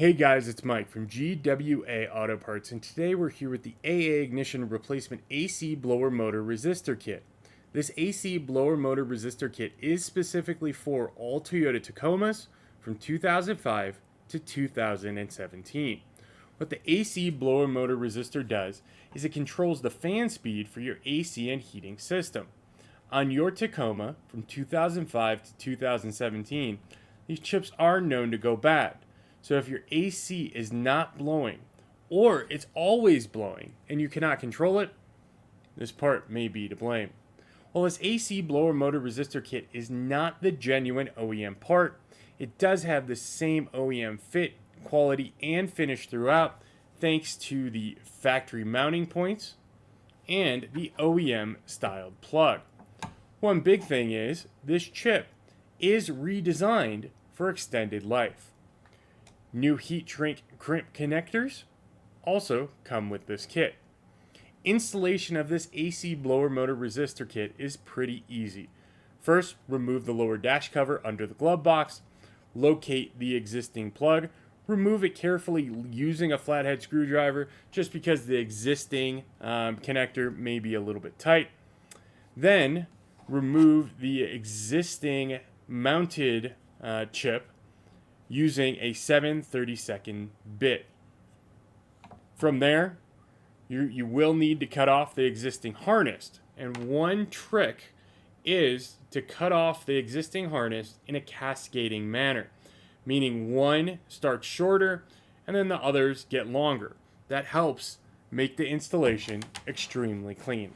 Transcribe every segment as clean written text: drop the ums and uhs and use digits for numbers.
Hey guys, it's Mike from GWA Auto Parts, and today we're here with the AA Ignition Replacement AC Blower Motor Resistor Kit. This AC Blower Motor Resistor Kit is specifically for all Toyota Tacomas from 2005 to 2017. What the AC Blower Motor Resistor does is it controls the fan speed for your AC and heating system. On your Tacoma from 2005 to 2017, these chips are known to go bad. So if your AC is not blowing, or it's always blowing, and you cannot control it, this part may be to blame. While this AC blower motor resistor kit is not the genuine OEM part, it does have the same OEM fit, quality, and finish throughout, thanks to the factory mounting points and the OEM styled plug. One big thing is, this chip is redesigned for extended life. New heat shrink crimp connectors also come with this kit. Installation of this AC blower motor resistor kit is pretty easy. First, remove the lower dash cover under the glove box, locate the existing plug, remove it carefully using a flathead screwdriver just because the existing connector may be a little bit tight. Then, remove the existing mounted chip using a 7/32 bit. From there, you will need to cut off the existing harness. And one trick is to cut off the existing harness in a cascading manner, meaning one starts shorter and then the others get longer. That helps make the installation extremely clean.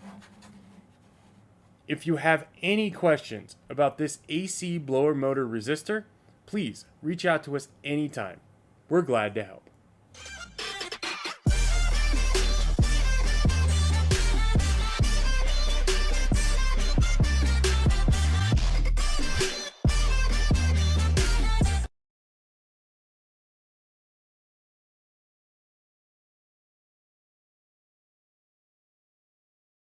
If you have any questions about this AC blower motor resistor, please reach out to us anytime. We're glad to help.